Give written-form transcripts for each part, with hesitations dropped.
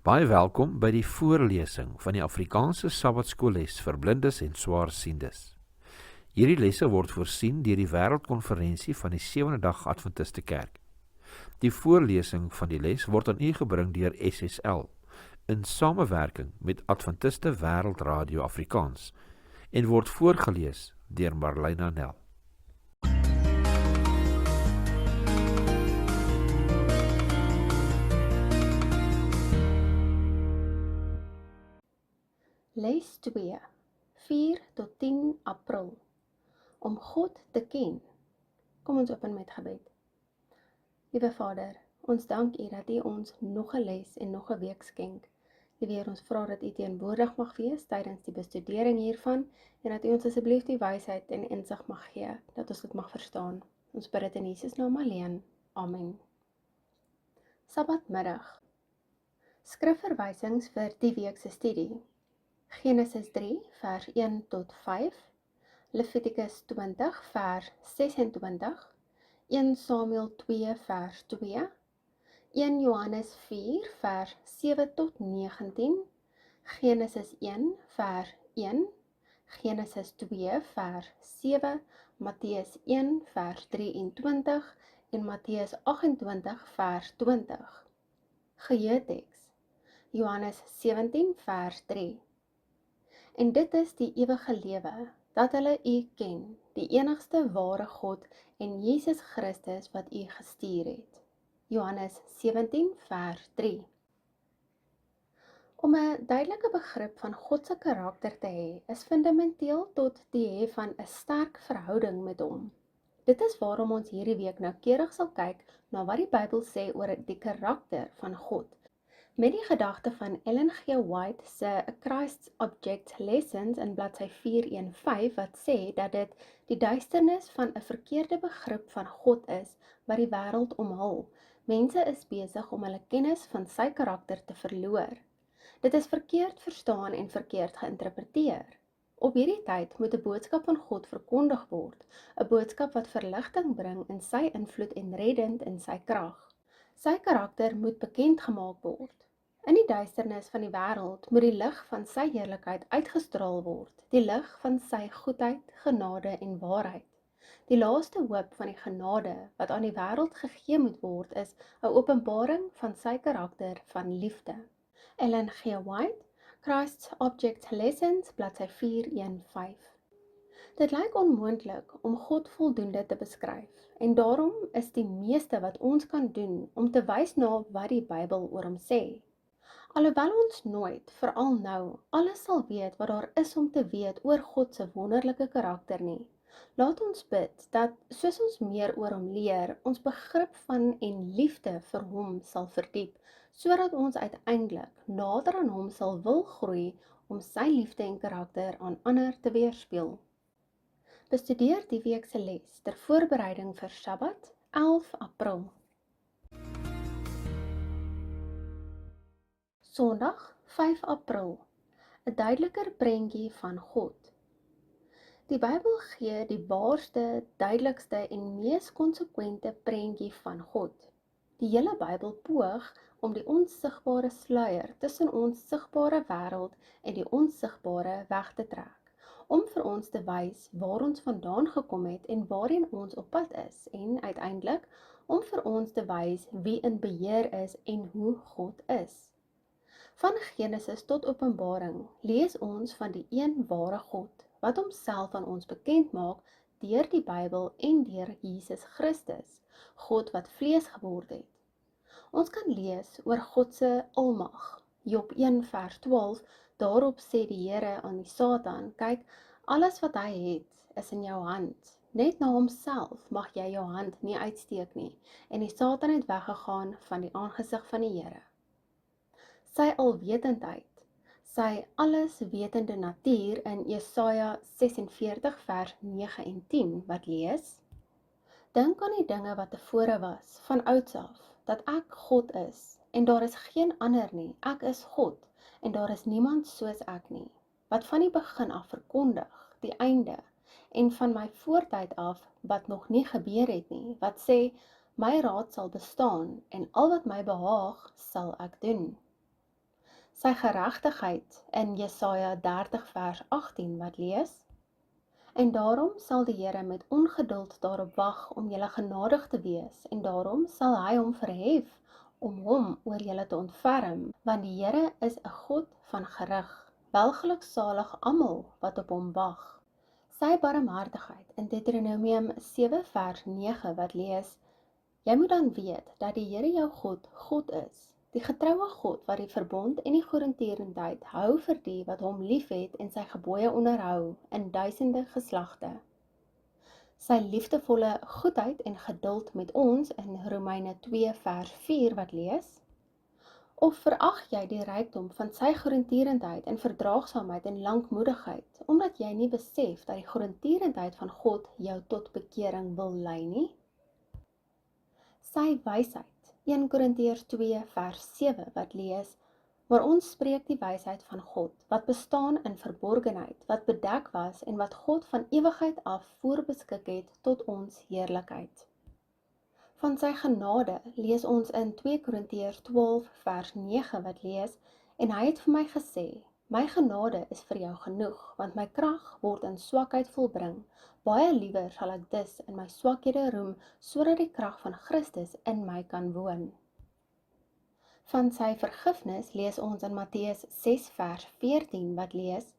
Baie welkom by die voorlesing van die Afrikaanse Sabbatskoolles vir blindes en swaarsiendes. Hierdie lesse word voorsien deur die Wêreldkonferensie van die Sewende Dag Adventiste Kerk. Die voorlesing van die les word aan u gebring deur SSL in samewerking met Adventiste Wêreldradio Afrikaans en word voorgeles deur Marlena Nel. Les 2, 4 tot 10 April. Om God te ken. Kom ons open met gebed. Liewe Vader, ons dank U dat U ons nog 'n les en nog 'n week skenk. Liewe Heer, ons vra dat U teenwoordig mag wees tydens die bestudering hiervan en dat U ons asseblief die wysheid en insig mag gee, dat ons dit mag verstaan. Ons bid dit in Jesus naam alleen. Amen. Sabbatmiddag. Skrifverwysings vir die week se studie. Genesis 3 vers 1 tot 5, Levitikus 20 vers 26, 1 Samuel 2 vers 2, 1 Johannes 4 vers 7 tot 19, Genesis 1 vers 1, Genesis 2 vers 7, Matteus 1 vers 23 en Matteus 28 vers 20. Geheeteks, Johannes 17 vers 3. En dit is die ewige lewe, dat hulle U ken, die enigste ware God en Jesus Christus wat U gestuur het. Johannes 17 vers 3. Om 'n duidelike begrip van God se karakter te hê, is fundamenteel tot die hê van 'n sterk verhouding met Hom. Dit is waarom ons hierdie week noukeurig sal kyk na wat die Bybel sê oor die karakter van God. Met die gedagte van Ellen G. White se A Christ's Object Lessons in bladsy 415 wat sê dat dit die duisternis van 'n verkeerde begrip van God is wat die wêreld omhul. Mense is besig om hulle kennis van sy karakter te verloor. Dit is verkeerd verstaan en verkeerd geïnterpreteer. Op hierdie tyd moet 'n boodskap van God verkondig word, 'n boodskap wat verligting bring in sy invloed en reddend in sy krag. Sy karakter moet bekend gemaak word. In die duisternis van die wêreld moet die lig van sy heerlikheid uitgestraal word, die lig van sy goedheid, genade en waarheid. Die laaste hoop van die genade wat aan die wêreld gegee moet word is 'n openbaring van sy karakter van liefde. Ellen G. White, Christ's Object Lessons, bladsy 415. Dit lyk onmoontlik om God voldoende te beskryf en daarom is die meeste wat ons kan doen om te wys na wat die Bybel oor hom sê. Alhoewel ons nooit, veral nou, alles sal weet wat daar is om te weet oor God se wonderlike karakter nie. Laat ons bid dat, soos ons meer oor hom leer, ons begrip van en liefde vir hom sal verdiep, sodat ons uiteindelik nader aan hom sal wil groei om sy liefde en karakter aan ander te weerspieël. Bestudeer die week se les ter voorbereiding vir Sabbat, 11 April. Sondag, 5 April. 'n duideliker prentjie van God. Die Bybel gee die waarste, duidelikste en mees konsekwente prentjie van God. Die hele Bybel poog om die onsigbare sluier tussen ons sigbare wêreld en die onsigbare weg te trek, om vir ons te wys waar ons vandaan gekom het en waarheen ons op pad is, en uiteindelik om vir ons te wys wie in beheer is en hoe God is. Van Genesis tot Openbaring lees ons van die een ware God, wat homself aan ons bekend maak deur die Bybel en deur Jesus Christus, God wat vlees geword het. Ons kan lees oor God se almag. Job 1 vers 12, daarop sê die Here aan die Satan, kyk, alles wat hy het is in jou hand. Net na homself mag jy jou hand nie uitsteek nie. En die Satan het weggegaan van die aangesig van die Here. Sy alwetendheid, sy alleswetende natuur in Jesaja 46 vers 9 en 10 wat lees: Dink aan die dinge wat tevore was, van ouds af, dat ek God is, en daar is geen ander nie, ek is God, en daar is niemand soos ek nie, wat van die begin af verkondig, die einde, en van my voortyd af, wat nog nie gebeur het nie, wat sê, my raad sal bestaan, en al wat my behaag, sal ek doen. Sy geregtigheid in Jesaja 30 vers 18 wat lees: En daarom sal die Here met ongeduld daarop wag om julle genadig te wees, en daarom sal hy hom verhef om hom oor julle te ontferm, want die Here is 'n God van gerig, welgeluksalig almal wat op hom wag. Sy barmhartigheid in Deuteronomium 7 vers 9 wat lees: Jy moet dan weet dat die Here jou God, God is, die getroue God wat die verbond en die goedertierendheid hou vir die wat hom liefhet en sy gebooie onderhou in duisende geslagte. Sy liefdevolle goedheid en geduld met ons in Romeine 2 vers 4 wat lees: Of verag jy die rykdom van sy goedertierendheid en verdraagsaamheid en lankmoedigheid, omdat jy nie besef dat die goedertierendheid van God jou tot bekering wil lei nie? Sy wysheid, 1 Korintiërs 2 vers 7 wat lees: Maar ons spreek die wysheid van God, wat bestaan in verborgenheid, wat bedek was en wat God van ewigheid af voorbeskik het tot ons heerlikheid. Van sy genade lees ons in 2 Korintiërs 12 vers 9 wat lees: En hy het vir my gesê: My genade is vir jou genoeg, want my krag word in swakheid volbring. Baie liewer sal ek dus in my swakhede roem, sodat die krag van Christus in my kan woon. Van sy vergifnis lees ons in Matteus 6 vers 14 wat lees: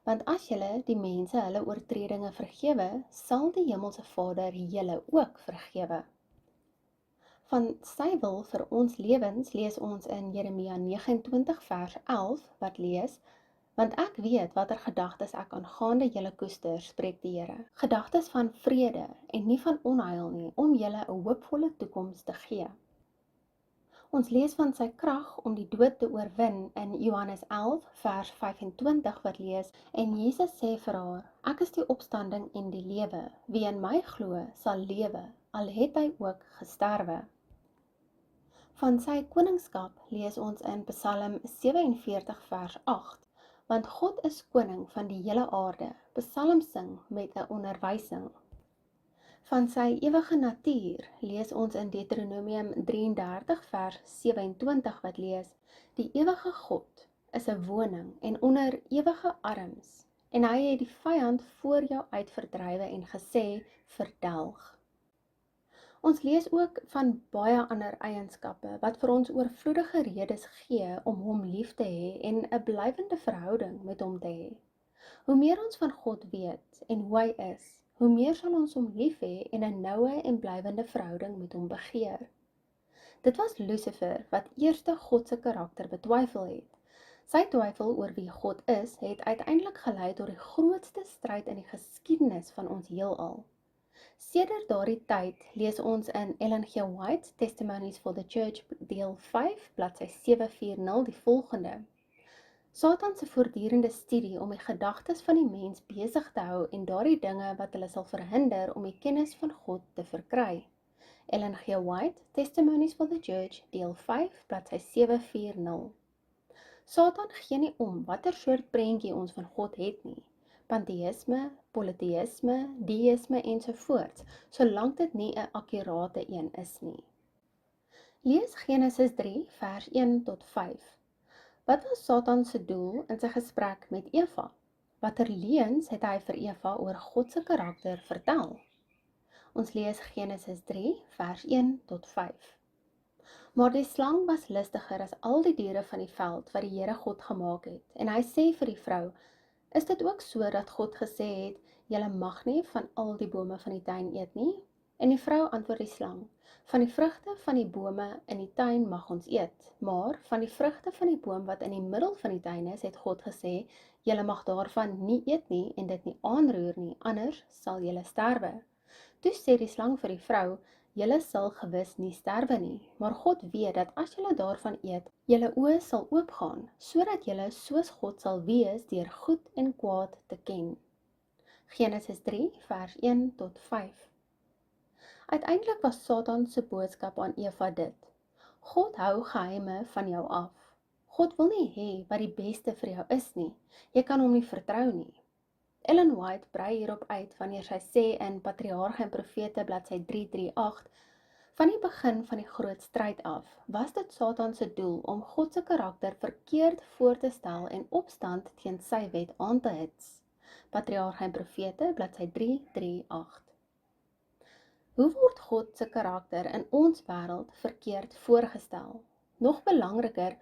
Want as julle die mense hulle oortredinge vergewe, sal die hemelse Vader julle ook vergewe. Van sy wil vir ons lewens lees ons in Jeremia 29 vers 11 wat lees: Want ek weet watter gedagtes ek aangaande julle koester, spreek die Here. Gedagtes van vrede en nie van onheil nie, om julle 'n hoopvolle toekoms te gee. Ons lees van sy krag om die dood te oorwin in Johannes 11 vers 25 wat lees: En Jesus sê vir haar: Ek is die opstanding en die lewe. Wie in my glo, sal lewe, al het hy ook gesterwe. Van sy koningskap lees ons in Psalm 47 vers 8. Want God is koning van die hele aarde, psalm sing met 'n onderwysing. Van sy ewige natuur lees ons in Deuteronomium 33 vers 27 wat lees: Die ewige God is 'n woning en onder ewige arms, en hy het die vyand voor jou uit verdrywe en gesê: Verdelg. Ons lees ook van baie ander eienskappe wat vir ons oorvloedige redes gee om hom lief te hê en 'n blywende verhouding met hom te hê. Hoe meer ons van God weet en hoe hy is, hoe meer sal ons hom lief hê en 'n noue en blywende verhouding met hom begeer. Dit was Lucifer wat eerste God se karakter betwyfel het. Sy twyfel oor wie God is, het uiteindelik gelei tot die grootste stryd in die geskiedenis van ons heelal. Sedert daardie tyd lees ons in Ellen G. White, Testimonies for the Church, deel 5, bladsy 740, die volgende: Satan se voortdurende studie om die gedagtes van die mens besig te hou en daardie dinge wat hulle sal verhinder om die kennis van God te verkry. Ellen G. White, Testimonies for the Church, deel 5, bladsy 740. Satan gee nie om watter soort prentjie ons van God het nie. Pantheïsme, polytheïsme, deïsme ensovoorts, solank dit nie 'n akkurate een is nie. Lees Genesis 3 vers 1 tot 5. Wat was Satan se doel in sy gesprek met Eva? Watter leuns het hy vir Eva oor God se karakter vertel? Ons lees Genesis 3 vers 1 tot 5. Maar die slang was listiger as al die diere van die veld wat die Here God gemaak het, en hy sê vir die vrou: Is dit ook so dat God gesê het: Julle mag nie van al die bome van die tuin eet nie? En die vrou antwoord die slang: Van die vrugte van die bome in die tuin mag ons eet, maar van die vrugte van die boom wat in die middel van die tuin is, het God gesê: Julle mag daarvan nie eet nie en dit nie aanroer nie, anders sal julle sterwe. Toe sê die slang vir die vrou: Julle sal gewis nie sterwe nie, maar God weet dat as julle daarvan eet, julle oë sal oopgaan, sodat julle soos God sal wees deur goed en kwaad te ken. Genesis 3 vers 1 tot 5. Uiteindelik was Satan se boodskap aan Eva dit: God hou geheime van jou af. God wil nie hê wat die beste vir jou is nie. Jy kan hom nie vertrou nie. Ellen White brei hierop uit wanneer sy sê in Patriarge en Profete bladsy 338: Van die begin van die groot stryd af, was dit Satan se doel om God se karakter verkeerd voor te stel en opstand teen sy wet aan te hits. Patriarge en Profete, bladsy 338. Hoe word God se karakter in ons wêreld verkeerd voorgestel? Nog belangriker,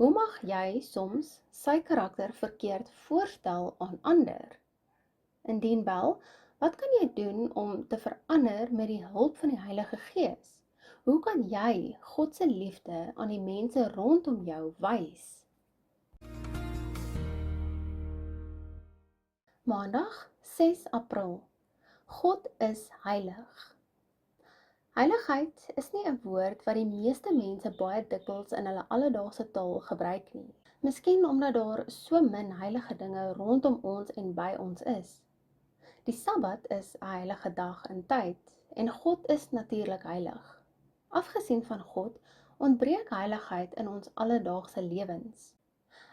hoe mag jy soms sy karakter verkeerd voorstel aan ander? Indien wel, wat kan jy doen om te verander met die hulp van die Heilige Gees? Hoe kan jy God se liefde aan die mense rondom jou wys? Maandag 6 April. God is heilig. Heiligheid is nie 'n woord wat die meeste mense baie dikwels in hulle alledaagse taal gebruik nie. Miskien omdat daar so min heilige dinge rondom ons en by ons is. Die Sabbat is 'n heilige dag in tyd en God is natuurlik heilig. Afgesien van God, ontbreek heiligheid in ons alledaagse lewens.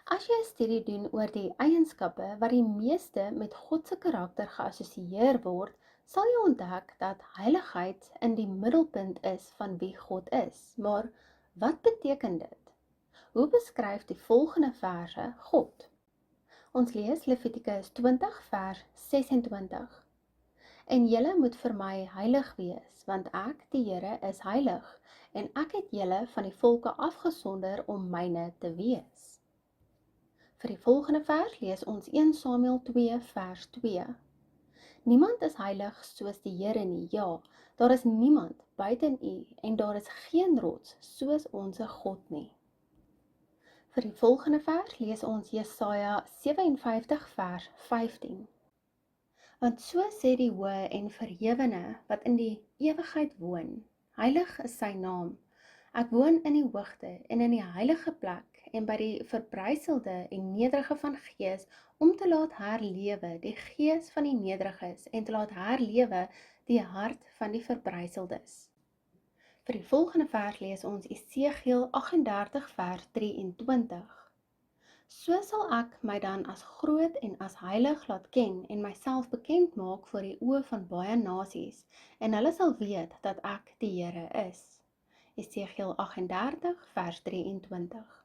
As jy 'n studie doen oor die eienskappe wat die meeste met God se karakter geassosieer word, sal jy ontdek dat heiligheid in die middelpunt is van wie God is. Maar wat beteken dit? Hoe beskryf die volgende verse God? Ons lees Levitikus 20 vers 26. En julle moet vir my heilig wees, want ek, die Here, is heilig, en ek het julle van die volke afgesonder om myne te wees. Vir die volgende vers lees ons 1 Samuel 2 vers 2. Niemand is heilig soos die Here nie, ja, daar is niemand buiten u, en daar is geen rots soos onse God nie. Vir die volgende vers lees ons Jesaja 57 vers 15. Want so sê die hoë en verhewene wat in die ewigheid woon, heilig is sy naam. Ek woon in die hoogte en in die heilige plek en by die verbryselde en nederige van gees om te laat herlewe die gees van die nederiges en te laat herlewe die hart van die verbrysseldes. Vir die volgende vers lees ons Esegiel 38 vers 23. So sal ek my dan as groot en as heilig laat ken en myself bekend maak voor die oë van baie nasies, en hulle sal weet dat ek die Here is. Esegiel 38 vers 23.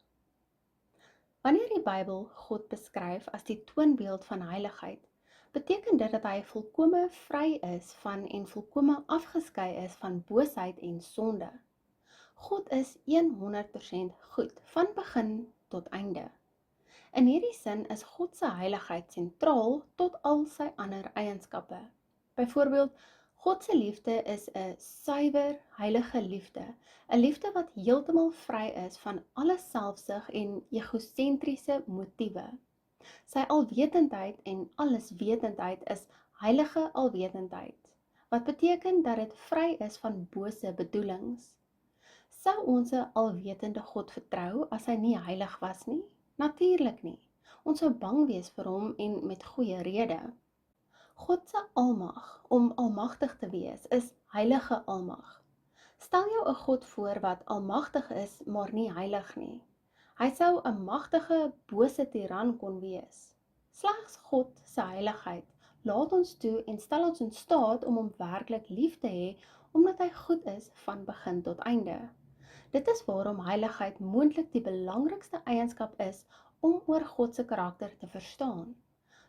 Wanneer die Bybel God beskryf as die toonbeeld van heiligheid, beteken dit dat hy volkome vry is van en volkome afgeskei is van boosheid en sonde. God is 100% goed, van begin tot einde. In hierdie sin is God se heiligheid sentraal tot al sy ander eienskappe. Byvoorbeeld, God se liefde is 'n suiwer, heilige liefde, 'n liefde wat heeltemal vry is van alle selfsug en egosentriese motiewe. Sy alwetendheid en alleswetendheid is heilige alwetendheid, wat beteken dat dit vry is van bose bedoelings. Sou ons 'n alwetende God vertrou as hy nie heilig was nie? Natuurlik nie. Ons sou bang wees vir hom en met goeie rede. God se almag, om almagtig te wees, is heilige almag. Stel jou 'n God voor wat almagtig is, maar nie heilig nie. Hy sou 'n magtige, bose tiran kon wees. Slegs God se heiligheid laat ons toe en stel ons in staat om hom werklik lief te hê, omdat hy goed is van begin tot einde. Dit is waarom heiligheid moontlik die belangrikste eienskap is om oor God se karakter te verstaan.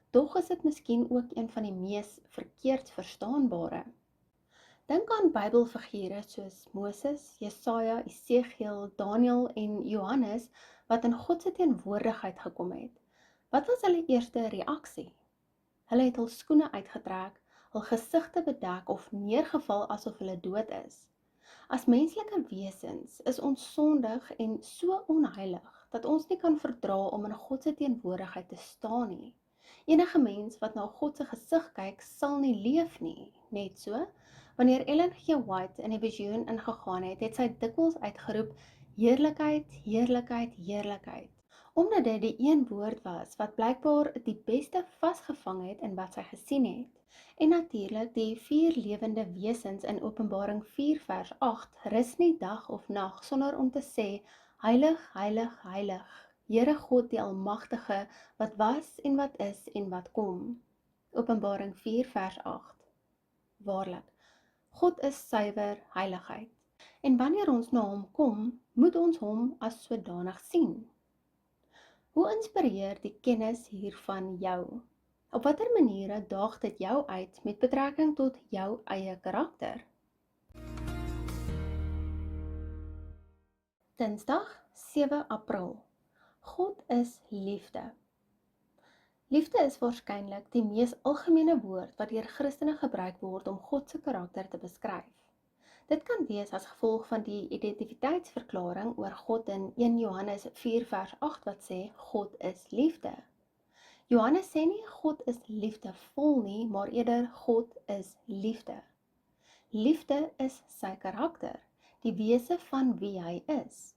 Tog is dit miskien ook een van die mees verkeerd verstaanbare. Dink aan Bybelfigure soos Moses, Jesaja, Esegiel, Daniël en Johannes wat in God se teenwoordigheid gekom het. Wat was hulle eerste reaksie? Hulle het hul skoene uitgetrek, hul gesigte bedek of neergeval asof hulle dood is. As menslike wesens is ons sondig en so onheilig dat ons nie kan verdra om in God se teenwoordigheid te staan nie. Enige mens wat na God se gesig kyk, sal nie leef nie. Net so, wanneer Ellen G. White in die visioen ingegaan het, het sy dikwels uitgeroep, heerlikheid, heerlikheid, heerlikheid. Omdat dit die een woord was wat blykbaar die beste vasgevang het in wat sy gesien het. En natuurlik die 4 lewende wesens in Openbaring 4 vers 8 rus nie dag of nag sonder om te sê, heilig, heilig, heilig, Here God die Almagtige, wat was en wat is en wat kom. Openbaring 4 vers 8. Waarlik, God is suiwer heiligheid. En wanneer ons na hom kom, moet ons hom as sodanig sien. Hoe inspireer die kennis hiervan jou? Op watter maniere daag dit jou uit met betrekking tot jou eie karakter? Dinsdag 7 April. God is liefde. Liefde is waarskynlik die mees algemene woord wat deur Christene gebruik word om God se karakter te beskryf. Dit kan wees as gevolg van die identiteitsverklaring oor God in 1 Johannes 4 vers 8 wat sê, God is liefde. Johannes sê nie God is liefdevol nie, maar eerder God is liefde. Liefde is sy karakter, die wese van wie hy is.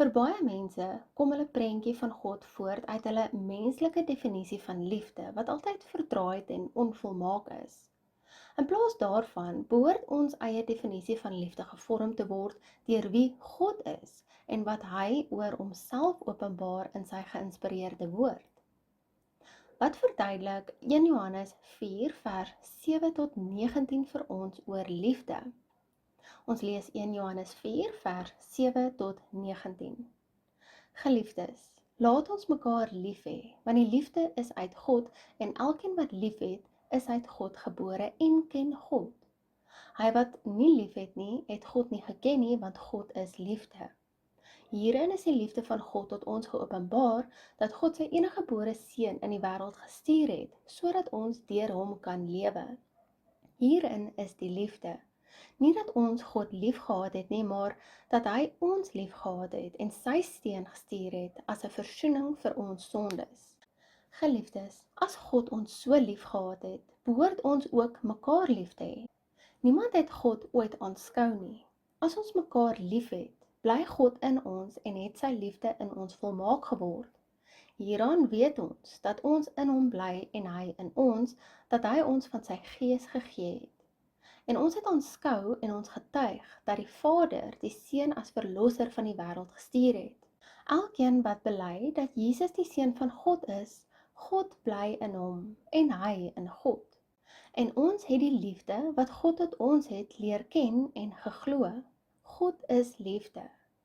Vir baie mense kom hulle prentjie van God voort uit hulle menslike definisie van liefde, wat altyd verdraaid en onvolmaak is. In plaas daarvan behoort ons eie definisie van liefde gevorm te word deur wie God is en wat hy oor homself openbaar in sy geïnspireerde woord. Wat verduidelik 1 Johannes 4 vers 7 tot 19 vir ons oor liefde? Ons lees 1 Johannes 4 vers 7 tot 19. Geliefdes, laat ons mekaar lief hê, want die liefde is uit God en elkeen wat lief het, is uit God gebore en ken God. Hy wat nie lief het nie, het God nie geken nie, want God is liefde. Hierin is die liefde van God tot ons geopenbaar, dat God sy eniggebore seun in die wêreld gestuur het, sodat ons deur hom kan lewe. Hierin is die liefde. Nie dat ons God lief gehad het nie, maar dat hy ons lief gehad het en sy seun gestuur het as 'n versoening vir ons sondes. Geliefdes, as God ons so lief gehad het, behoort ons ook mekaar lief te hê. Niemand het God ooit aanskou nie. As ons mekaar lief het, bly God in ons en het sy liefde in ons volmaak geword. Hieraan weet ons dat ons in hom bly en hy in ons, dat hy ons van sy gees gegee het. En ons het aanskou en ons getuig dat die Vader die Seun as verlosser van die wêreld gestuur het. Elkeen wat bely dat Jesus die Seun van God is, God bly in hom en hy in God. En ons het die liefde wat God tot ons het leer ken en geglo. God is liefde.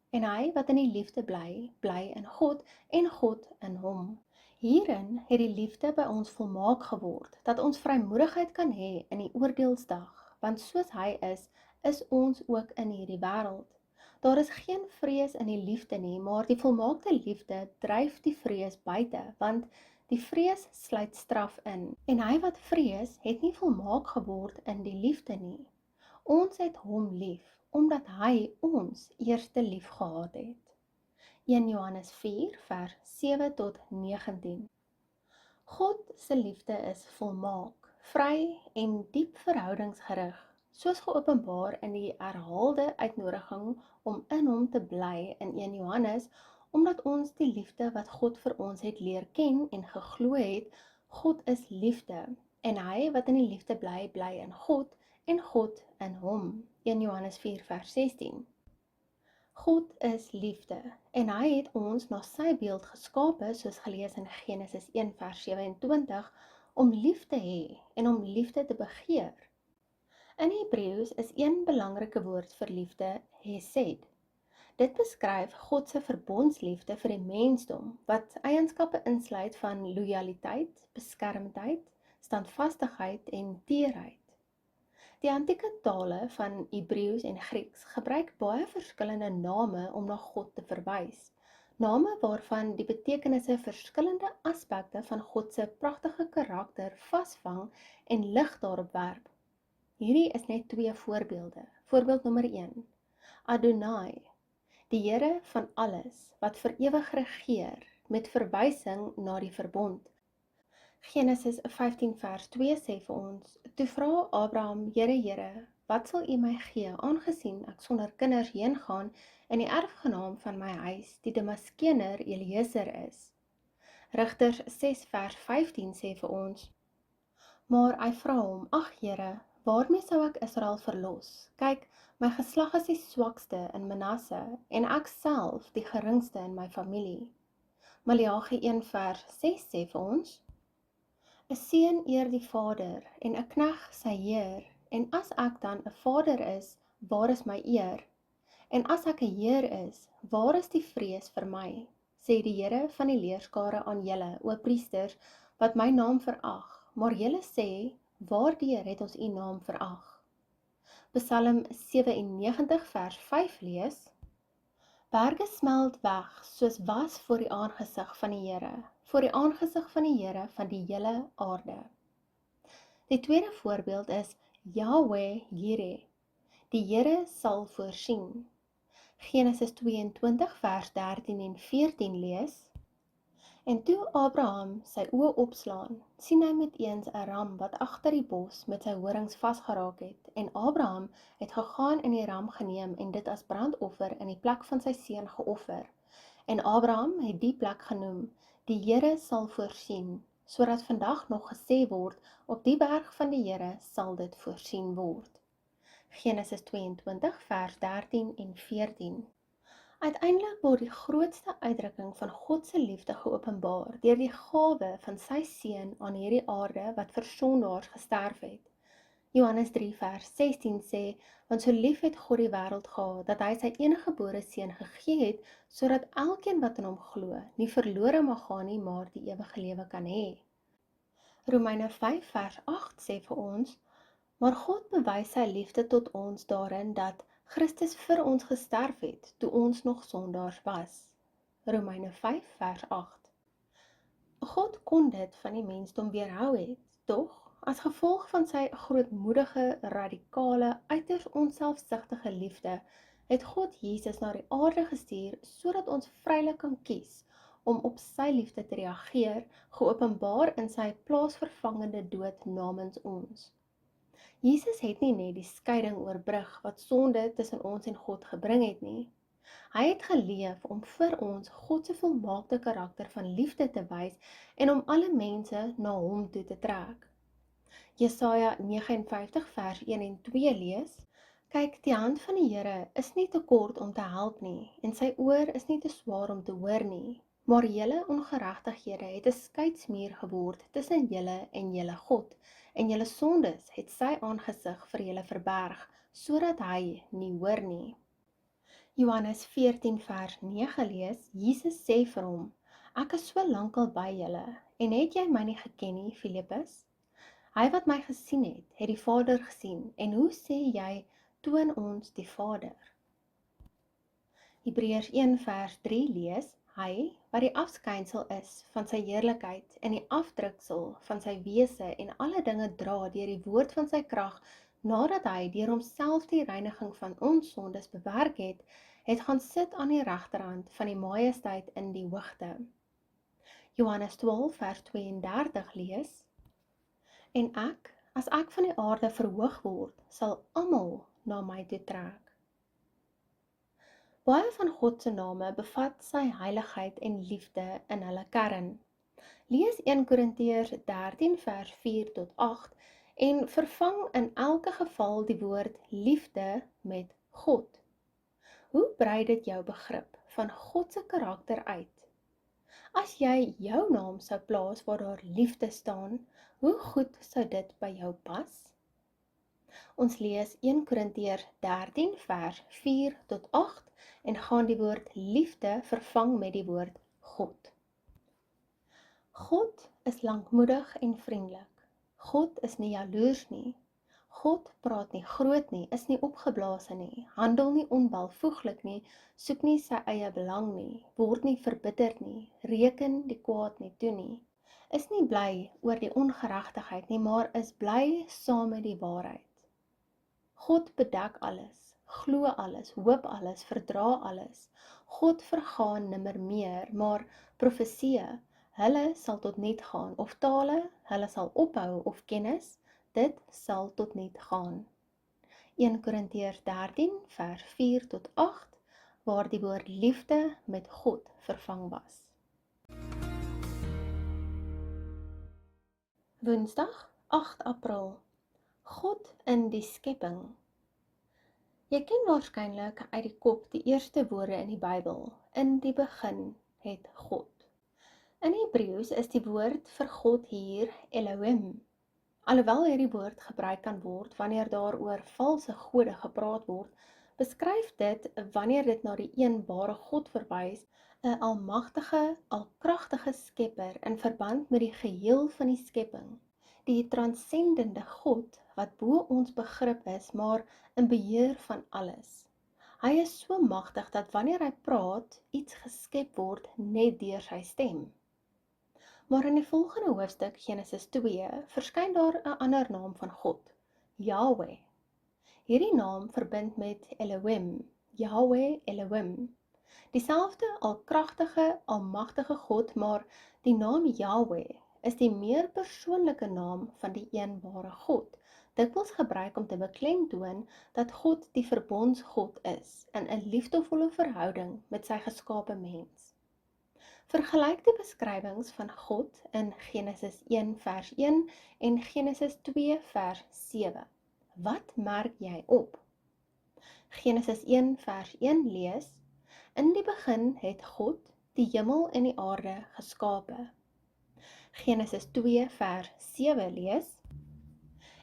En hy wat in die liefde bly, bly in God en God in hom. Hierin het die liefde by ons volmaak geword, dat ons vrymoedigheid kan hê in die oordeelsdag, want soos hy is ons ook in hierdie wêreld. Daar is geen vrees in die liefde nie, maar die volmaakte liefde dryf die vrees buite, want die vrees sluit straf in. En hy wat vrees, het nie volmaak geword in die liefde nie. Ons het hom lief, omdat hy ons eerste lief gehad het. 1 Johannes 4 vers 7 tot 19. God se liefde is volmaak, vry en diep verhoudingsgerig, soos geopenbaar in die herhaalde uitnodiging om in hom te bly in 1 Johannes, omdat ons die liefde wat God vir ons het leer ken en geglo het, God is liefde, en hy wat in die liefde bly, bly in God en God in hom. 1 Johannes 4 vers 16. God is liefde, en hy het ons na sy beeld geskape, soos gelees in Genesis 1 vers 27, om lief te hê en om liefde te begeer. In Hebreëus is een belangrike woord vir liefde, hesed. Dit beskryf God se verbondsliefde vir die mensdom, wat eienskappe insluit van lojaliteit, beskermdheid, standvastigheid en teerheid. Die antieke tale van Hebreëus en Grieks gebruik baie verskillende name om na God te verwys. Name waarvan die betekenisse verskillende aspekte van God se pragtige karakter vasvang en lig daarop werp. Hierdie is net 2 voorbeelde. Voorbeeld nommer 1. Adonai, die Here van alles, wat vir ewig regeer, met verwysing na die verbond. Genesis 15 vers 2 sê vir ons, toe vra Abraham, Here, wat sal u my gee, aangesien ek sonder kinders heen gaan en die erfgenaam van my huis, die Damaskener Eliezer is. Rigters 6 vers 15 sê vir ons, maar hy vra hom, ag Here, waarmee sou ek Israel verlos? Kyk, my geslag is die swakste in Manasse en ek self die geringste in my familie. Maleagi 1 vers 6 sê vir ons, 'n seun eer die vader en 'n knegt sy heer, en as ek dan 'n vader is, waar is my eer? En as ek 'n Heer is, waar is die vrees vir my? Sê die Here van die leerskare aan julle, o priesters, wat my naam verag, maar julle sê, waardeur het ons u naam verag? Psalm 97 vers 5 lees: Berge smelt weg soos was voor die aangesig van die Here, voor die aangesig van die Here van die hele aarde. Die tweede voorbeeld is Yahweh Jireh, die Here sal voorsien. Genesis 22 vers 13 en 14 lees: En toe Abraham sy oë opslaan, sien hy met eens 'n ram wat agter die bos met sy horings vasgeraak het, en Abraham het gegaan en die ram geneem en dit as brandoffer in die plek van sy seun geoffer. En Abraham het die plek genoem, die Here sal voorsien, sodat vandag nog gesê word, op die berg van die Here sal dit voorsien word. Genesis 22 vers 13 en 14. Uiteindelik word die grootste uitdrukking van God se liefde geopenbaar deur die gawe van sy seun aan hierdie aarde wat vir sondaars gesterf het. Johannes 3 vers 16 sê, want so lief het God die wêreld gehad, dat hy sy eniggebore seun gegee het, sodat elkeen wat in hom glo, nie verlore mag gaan nie, maar die ewige lewe kan hê. Romeine 5 vers 8 sê vir ons, maar God bewys sy liefde tot ons daarin dat Christus vir ons gesterf het, toe ons nog sondaars was. Romeine 5 vers 8. God kon dit van die mensdom weerhou het, tog? As gevolg van sy grootmoedige, radikale, uiters onselfsugtige liefde, het God Jesus na die aarde gestuur, sodat ons vrylik kan kies om op sy liefde te reageer, geopenbaar in sy plaasvervangende dood namens ons. Jesus het nie net die skeiding oorbrug wat sonde tussen ons en God gebring het nie. Hy het geleef om vir ons God se volmaakte karakter van liefde te wys en om alle mense na hom toe te trek. Jesaja 59 vers 1 en 2 lees: Kyk, die hand van die Here is nie te kort om te help nie, en sy oor is nie te swaar om te hoor nie, maar julle ongeregtighede het 'n skeidsmuur geword tussen julle en julle God, en julle sondes het sy aangesig vir julle verberg, sodat hy nie hoor nie. Johannes 14 vers 9 lees: Jesus sê vir hom, ek is so lankal by julle, en het jy my nie geken nie, Filippus? Hy wat my gesien het, het die Vader gesien, en hoe sê jy, toon ons die Vader? Hebreërs 1 vers 3 lees: Hy, wat die afskynsel is van sy heerlikheid en die afdruksel van sy wese en alle dinge dra deur die woord van sy krag, nadat hy deur homself die reiniging van ons sondes bewerk het, het gaan sit aan die regterhand van die majesteit in die hoogte. Johannes 12 vers 32 lees: En ek, as ek van die aarde verhoog word, sal almal na my toe trek. Baie van God se name bevat sy heiligheid en liefde in hulle kern. Lees 1 Korintiërs 13 vers 4 tot 8 en vervang in elke geval die woord liefde met God. Hoe brei dit jou begrip van God se karakter uit? As jy jou naam sou plaas waar daar liefde staan, hoe goed sou dit by jou pas? Ons lees 1 Korintiërs 13 vers 4 tot 8 en gaan die woord liefde vervang met die woord God. God is lankmoedig en vriendelik. God is nie jaloers nie. God praat nie groot nie, is nie opgeblaas nie, handel nie onwelvoeglik nie, soek nie sy eie belang nie, word nie verbitterd nie, reken die kwaad nie toe nie, is nie bly oor die ongeregtigheid nie, maar is bly saam met die waarheid. God bedek alles, glo alles, hoop alles, verdra alles. God vergaan nimmer meer, maar profeseë, hulle sal tot niet gaan, of tale, hulle sal ophou, of kennis, dit sal tot niet gaan. 1 Korintiërs 13 vers 4 tot 8, waar die woord liefde met God vervang was. Woensdag 8 April. God in die skepping. Jy ken waarskynlik uit die kop die eerste woorde in die Bybel. In die begin het God. In Hebreëus is die woord vir God hier Elohim. Alhoewel hierdie woord gebruik kan word wanneer daar oor valse gode gepraat word, beskryf dit wanneer dit na die een ware God verwys, 'n almagtige, alkragtige skepper in verband met die geheel van die skepping. Die transcendende God wat bo ons begrip is, maar in beheer van alles. Hy is so magtig dat wanneer hy praat, iets geskep word net deur sy stem. Maar in die volgende hoofstuk, Genesis 2, verskyn daar 'n ander naam van God, Yahweh. Hierdie naam verbind met Elohim, Yahweh Elohim. Dieselfde alkragtige, almagtige God, maar die naam Yahweh is die meer persoonlike naam van die een ware God, dikwels gebruik om te beklemtoon dat God die verbondsgod is in 'n liefdevolle verhouding met sy geskape mens. Vergelyk die beskrywings van God in Genesis 1 vers 1 en Genesis 2 vers 7. Wat merk jy op? Genesis 1 vers 1 lees: In die begin het God die hemel en die aarde geskape. Genesis 2 vers 7 lees: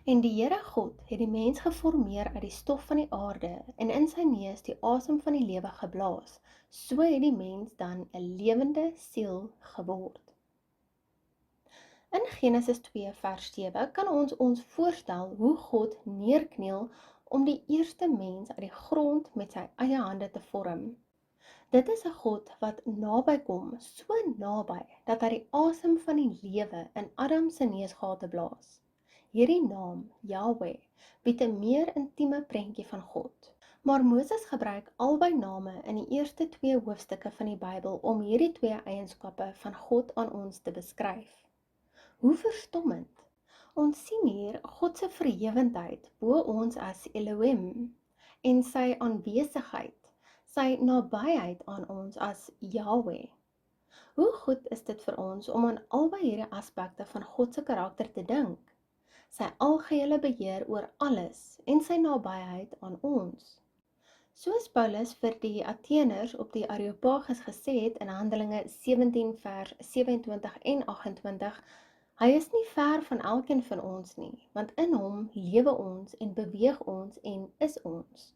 En die Here God het die mens geformeer uit die stof van die aarde en in sy neus die asem van die lewe geblaas. So het die mens dan 'n lewende siel geword. In Genesis 2 vers 7 kan ons voorstel hoe God neerkniel om die eerste mens uit die grond met sy eie hande te vorm. Dit is 'n God wat naby kom, so naby dat hy die asem van die lewe in Adam se neusgate blaas. Hierdie naam, Yahweh, bied 'n meer intieme prentjie van God. Maar Moses gebruik albei name in die eerste 2 hoofstukke van die Bybel om hierdie 2 eienskappe van God aan ons te beskryf. Hoe verstommend! Ons sien hier God se verhewendheid bo ons as Elohim en sy aanwesigheid, sy nabyheid aan ons as Yahweh. Hoe goed is dit vir ons om aan albei hierdie aspekte van God se karakter te dink? Sy algehele beheer oor alles en sy nabyheid aan ons. Soos Paulus vir die Atheners op die Areopagus gesê het in Handelinge 17 vers 27 en 28, hy is nie ver van elkeen van ons nie, want in hom lewe ons en beweeg ons en is ons.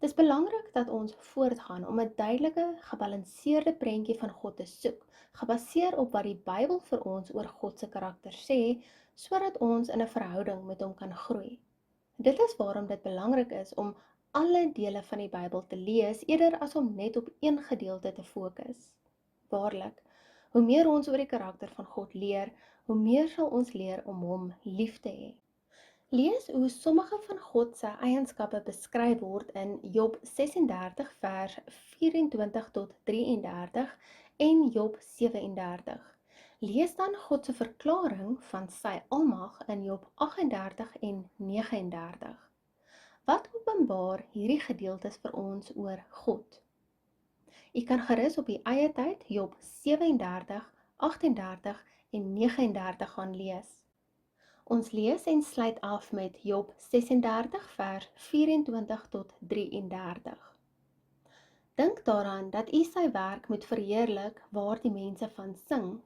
Dis belangrik dat ons voortgaan om 'n duidelike, gebalanseerde prentjie van God te soek, gebaseer op wat die Bybel vir ons oor God se karakter sê, sodat ons in 'n verhouding met hom kan groei. Dit is waarom dit belangrik is om alle dele van die Bybel te lees, eerder as om net op een gedeelte te fokus. Waarlik, hoe meer ons oor die karakter van God leer, hoe meer sal ons leer om hom lief te hê. Lees hoe sommige van God se eienskappe beskryf word in Job 36 vers 24 tot 33 en Job 37. Lees dan God se verklaring van sy almag in Job 38 en 39. Wat openbaar hierdie gedeeltes vir ons oor God? U kan gerus op u eie tyd Job 37, 38 en 39 gaan lees. Ons lees en sluit af met Job 36 vers 24 tot 33. Dink daaraan dat u sy werk moet verheerlik waar die mense van sing.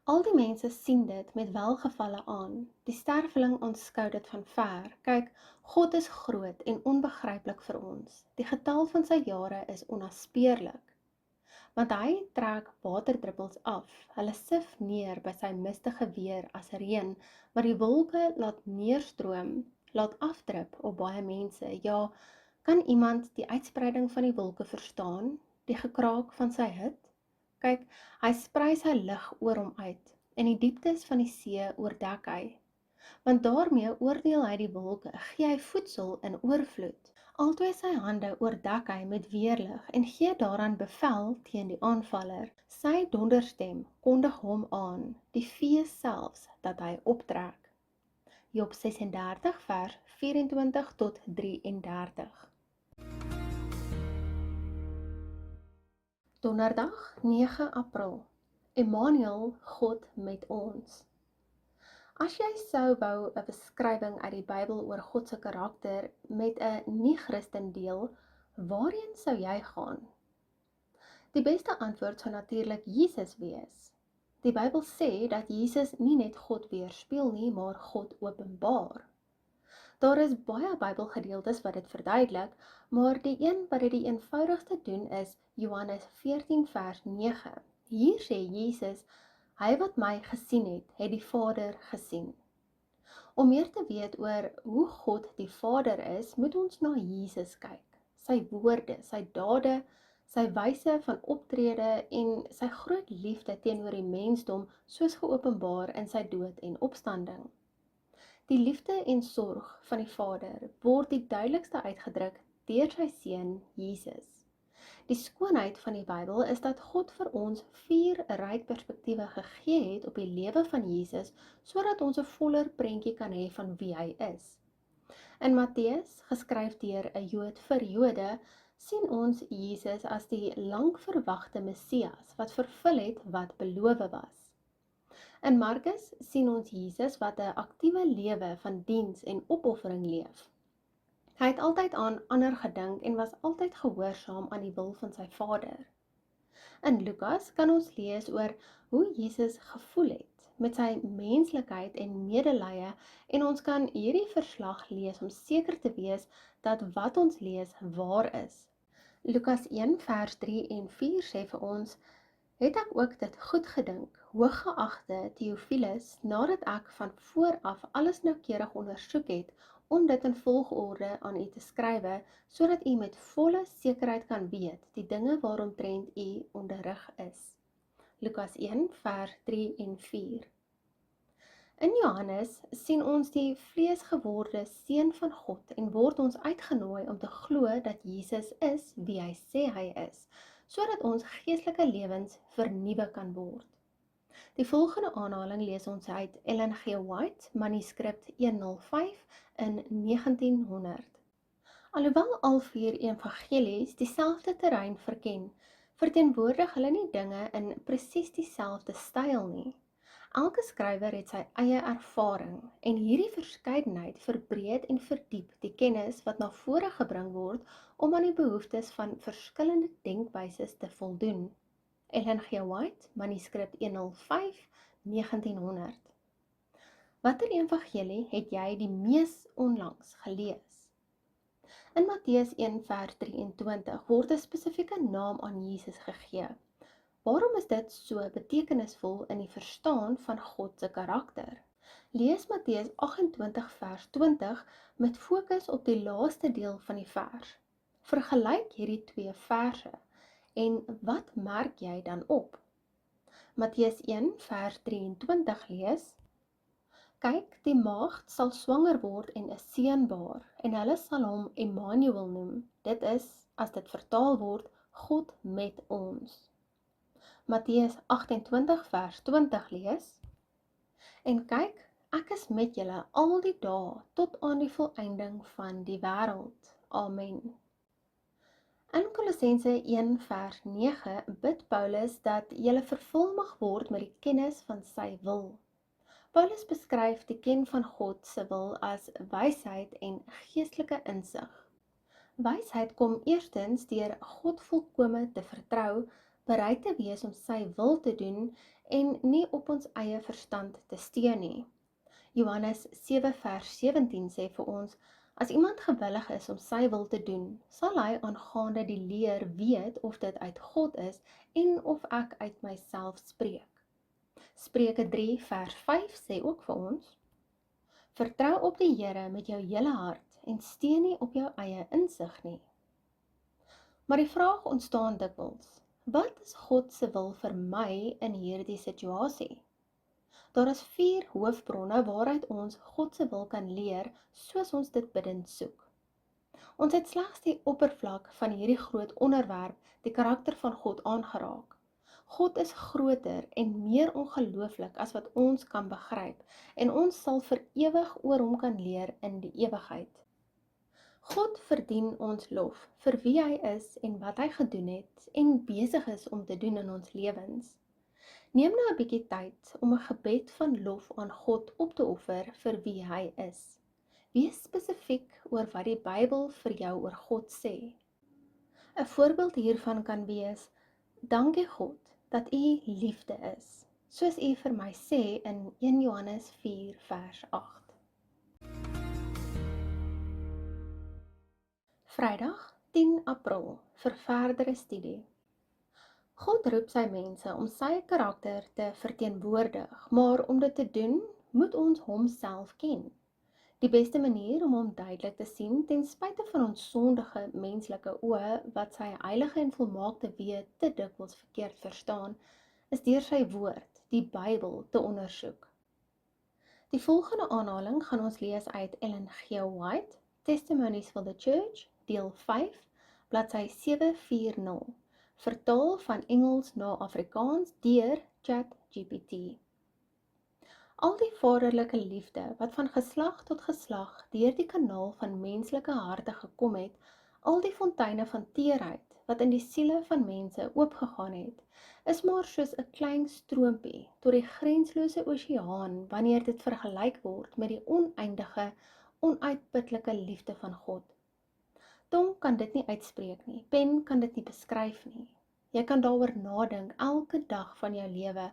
Al die mense sien dit met welgevalle aan. Die sterweling aanskou dit van ver. Kyk, God is groot en onbegryplik vir ons. Die getal van sy jare is onnaspeurlik. Want hy trek waterdruppels af. Hulle sif neer by sy mistige weer as reën, maar die wolke laat neerstroom, laat afdrup op baie mense. Ja, kan iemand die uitspreiding van die wolke verstaan? Die gekraak van sy hit? Kyk, hy sprei sy lig oor hom uit, en die dieptes van die see oordek hy. Want daarmee oordeel hy die wolke, gee hy voedsel in oorvloed. Altwee sy hande oordek hy met weerlig en gee daaraan bevel teen die aanvaller. Sy donderstem kondig hom aan, die vee selfs dat hy optrek. Job 36 vers 24 tot 33. Donderdag 9 April. Emmanuel, God met ons. As jy sou wou 'n beskrywing uit die Bybel oor God se karakter met 'n nie-Christen deel, waarheen sou jy gaan? Die beste antwoord sou natuurlik Jesus wees. Die Bybel sê dat Jesus nie net God weerspieël nie, maar God openbaar. Daar is baie Bybelgedeeltes wat dit verduidelik, maar die een wat dit die eenvoudigste doen is Johannes 14 vers 9. Hier sê Jesus, hy wat my gesien het, het die Vader gesien. Om meer te weet oor hoe God die Vader is, moet ons na Jesus kyk. Sy woorde, sy dade, sy wyse van optrede en sy groot liefde teenoor die mensdom soos geopenbaar in sy dood en opstanding. Die liefde en sorg van die Vader word die duidelikste uitgedruk deur sy seun Jesus. Die skoonheid van die Bybel is dat God vir ons 4 ryk perspektiewe gegee het op die lewe van Jesus, sodat ons 'n voller prentjie kan hê van wie hy is. In Matteus, geskryf deur 'n Jood vir Jode, sien ons Jesus as die lank verwagte Messias wat vervul het wat beloof was. In Markus sien ons Jesus wat 'n aktiewe lewe van diens en opoffering leef. Hy het altyd aan ander gedink en was altyd gehoorsaam aan die wil van sy Vader. In Lukas kan ons lees oor hoe Jesus gevoel het met sy menslikheid en medelee, en ons kan hierdie verslag lees om seker te wees dat wat ons lees waar is. Lukas 1 vers 3 en 4 sê vir ons, het ek ook dit goed gedink, hooggeagte Theophilus, nadat ek van vooraf alles noukeurig ondersoek het, om dit in volgorde aan u te skrywe, sodat u met volle sekerheid kan weet die dinge waaromtrent u onderrig is. Lukas 1 vers 3 en 4. In Johannes sien ons die vleesgeworde seun van God en word ons uitgenooi om te glo dat Jesus is wie hy sê hy is, sodat ons geestelike lewens vernuwe kan word. Die volgende aanhaling lees ons uit Ellen G. White, manuskrip 105 in 1900. Alhoewel al 4 evangelies dieselfde terrein verken, verteenwoordig hulle nie dinge in presies dieselfde styl nie. Elke skrywer het sy eie ervaring en hierdie verskeidenheid verbreed en verdiep die kennis wat na vore gebring word om aan die behoeftes van verskillende denkwyses te voldoen. Ellen G. White, manuskrip 105, 1900. Watter evangelie het jy die mees onlangs gelees? In Matteus 1 vers 23 word 'n spesifieke naam aan Jesus gegee. Waarom is dit so betekenisvol in die verstaan van God se karakter? Lees Matteus 28 vers 20 met fokus op die laaste deel van die vers. Vergelyk hierdie 2 verse en wat merk jy dan op? Matteus 1 vers 23 lees, kyk, die maagd sal swanger word en 'n seun baar, en hulle sal hom Emmanuel noem. Dit is, as dit vertaal word, God met ons. Matteus 28 vers 20 lees, en kyk, ek is met julle al die dae tot aan die volëinding van die wêreld. Amen. In Kolossense 1 vers 9 bid Paulus dat julle vervul mag word met die kennis van sy wil. Paulus beskryf die ken van God se wil as wysheid en geestelike insig. Wysheid kom eerstens deur God volkome te vertrou, bereid te wees om sy wil te doen en nie op ons eie verstand te steun nie. Johannes 7 vers 17 sê vir ons, as iemand gewillig is om sy wil te doen, sal hy aangaande die leer weet of dit uit God is en of ek uit myself spreek. Spreuke 3 vers 5 sê ook vir ons, vertrou op die Here met jou hele hart en steun nie op jou eie insig nie. Maar die vraag ontstaan dikwels, wat is God se wil vir my in hierdie situasie? Daar is 4 hoofbronne waaruit ons God se wil kan leer soos ons dit bidend soek. Ons het slegs die oppervlak van hierdie groot onderwerp, die karakter van God, aangeraak. God is groter en meer ongelooflik as wat ons kan begryp, en ons sal vir ewig oor hom kan leer in die ewigheid. God verdien ons lof vir wie hy is en wat hy gedoen het en besig is om te doen in ons lewens. Neem nou 'n bietjie tyd om 'n gebed van lof aan God op te offer vir wie hy is. Wees spesifiek oor wat die Bybel vir jou oor God sê. 'n Voorbeeld hiervan kan wees, dankie God dat U liefde is. soos U vir my sê in 1 Johannes 4 vers 8. Vrydag 10 April vir verdere studie. God roep sy mense om sy karakter te verteenwoordig, maar om dit te doen, moet ons hom self ken. Die beste manier om hom duidelik te sien, ten spyte van ons sondige menslike oë, wat sy heilige en volmaakte weë te dikwels verkeerd verstaan, is deur sy woord, die Bybel, te ondersoek. Die volgende aanhaling gaan ons lees uit Ellen G. White, Testimonies for the Church, deel 5, bladsy 740, vertaal van Engels na Afrikaans deur ChatGPT. Al die vaderlike liefde wat van geslag tot geslag deur die kanaal van menslike harte gekom het, al die fonteine van teerheid wat in die siele van mense oopgegaan het, is maar soos 'n klein stroompie tot die grenslose oseaan wanneer dit vergelyk word met die oneindige, onuitputlike liefde van God. Tong kan dit nie uitspreek nie, pen kan dit nie beskryf nie. Jy kan daaroor nadink elke dag van jou lewe.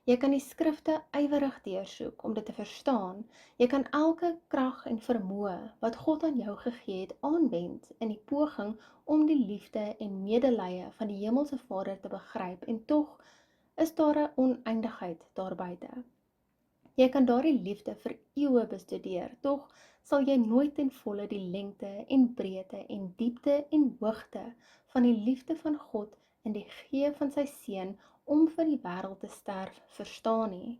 Jy kan die skrifte ywerig deursoek om dit te verstaan. Jy kan elke krag en vermoë wat God aan jou gegee het aanwend in die poging om die liefde en medelee van die Hemelse Vader te begryp, en tog is daar 'n oneindigheid daarbuite. Jy kan daardie liefde vir eeue bestudeer, tog sal jy nooit ten volle die lengte en breedte en diepte en hoogte van die liefde van God in die gee van sy seun om vir die wêreld te sterf verstaan nie.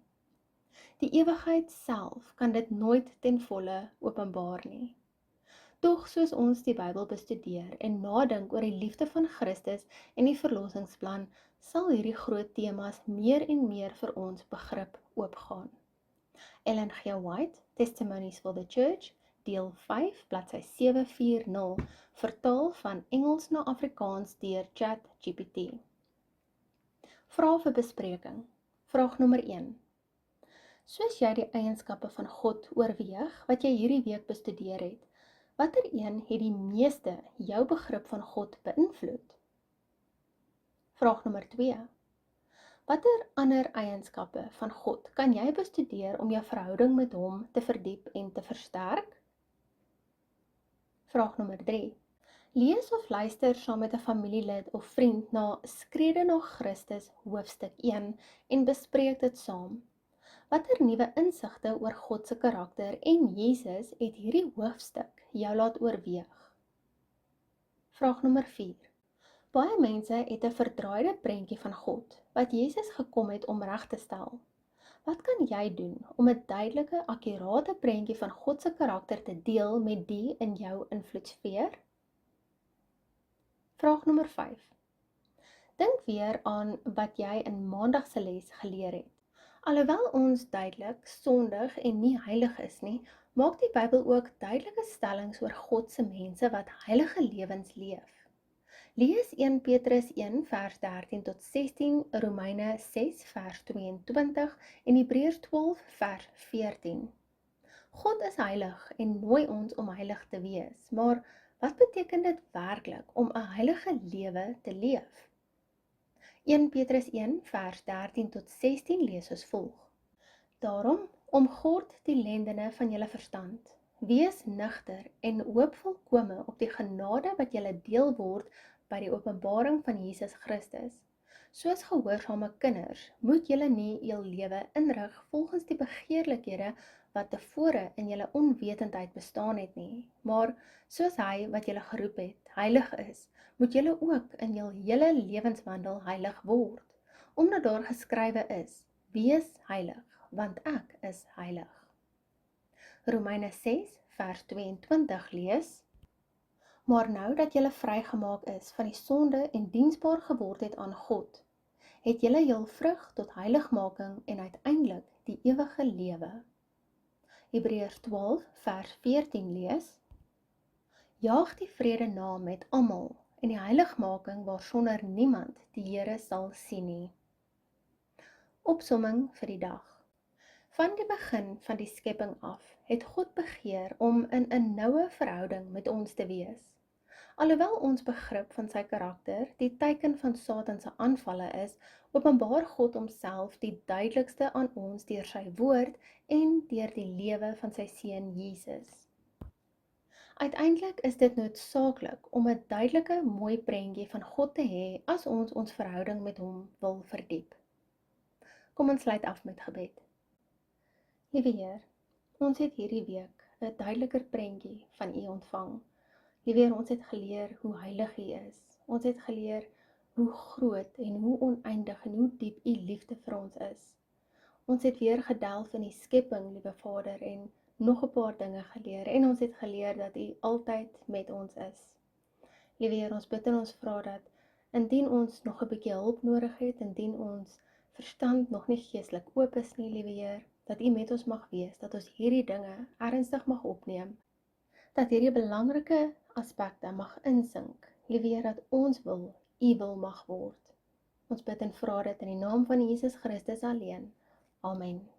Die ewigheid self kan dit nooit ten volle openbaar nie. Tog soos ons die Bybel bestudeer en nadink oor die liefde van Christus en die verlossingsplan, sal hierdie groot temas meer en meer vir ons begrip oopgaan. Ellen G. White, Testimonies for the Church, deel 5, bladsy 740, vertaal van Engels na Afrikaans deur ChatGPT. Vrae vir bespreking. Vraag nommer 1. Soos jy die eienskappe van God oorweeg wat jy hierdie week bestudeer het, watter een het die meeste jou begrip van God beïnvloed? Vraag nommer 2. Watter ander eienskappe van God kan jy bestudeer om jou verhouding met hom te verdiep en te versterk? Vraag nommer 3. Lees of luister saam met 'n familielid of vriend na Skrede na Christus hoofstuk 1 en bespreek dit saam. Watter nuwe insigte oor God se karakter en Jesus het hierdie hoofstuk jou laat oorweeg? Vraag nommer 4. Baie mense het 'n verdraaide prentjie van God, wat Jesus gekom het om reg te stel. Wat kan jy doen om 'n duidelike, akkurate prentjie van God se karakter te deel met die in jou invloedssfeer? Vraag nommer 5. Dink weer aan wat jy in Maandag se les geleer het. Alhoewel ons duidelik sondig en nie heilig is nie, maak die Bybel ook duidelike stellings oor God se mense wat heilige lewens leef. Lees 1 Petrus 1 vers 13 tot 16, Romeine 6 vers 22 en Hebreërs 12 vers 14. God is heilig en nooi ons om heilig te wees, maar wat beteken dit werklik om 'n heilige lewe te leef? 1 Petrus 1 vers 13 tot 16 lees soos volg. Daarom, omgord die lendene van julle verstand, wees nugter en hoop volkome op die genade wat julle deel word by die openbaring van Jesus Christus. Soos gehoorsame kinders, moet julle nie jul lewe inrig volgens die begeerlikhede wat tevore in julle onwetendheid bestaan het nie, maar soos hy wat julle geroep het, heilig is, moet julle ook in jul hele lewenswandel heilig word, omdat daar geskrywe is, wees heilig, want ek is heilig. Romeine 6 vers 22 lees, maar nou dat julle vrygemaak is van die sonde en diensbaar geword het aan God, het julle jul vrug tot heiligmaking en uiteindelik die ewige lewe. Hebreërs 12 vers 14 lees, jaag die vrede na met almal en die heiligmaking waarsonder niemand die Here sal sien nie. Opsomming vir die dag. Van die begin van die skepping af, het God begeer om in 'n noue verhouding met ons te wees. Alhoewel ons begrip van sy karakter die teiken van Satan se aanvalle is, openbaar God homself die duidelikste aan ons deur sy woord en deur die lewe van sy seun Jesus. Uiteindelik is dit noodsaaklik om 'n duidelike, mooi prentjie van God te hê as ons verhouding met hom wil verdiep. Kom ons sluit af met gebed. Liewe Heer, ons het hierdie week 'n duideliker prentjie van U ontvang. Liewe Heer, ons het geleer hoe heilig U is. Ons het geleer hoe groot en hoe oneindig en hoe diep U liefde vir ons is. Ons het weer gedelf in die skepping, liewe Vader, en nog 'n paar dinge geleer. En ons het geleer dat U altyd met ons is. Liewe Heer, ons bid en ons vra dat indien ons nog 'n bietjie hulp nodig het, indien ons verstand nog nie geestelik oop is nie, liewe Heer, dat U met ons mag wees, dat ons hierdie dinge ernstig mag opneem, dat hierdie belangrike aspekte mag insink, liewe Heer, dat ons wil, U wil mag word. Ons bid en vra dit in die naam van Jesus Christus alleen. Amen.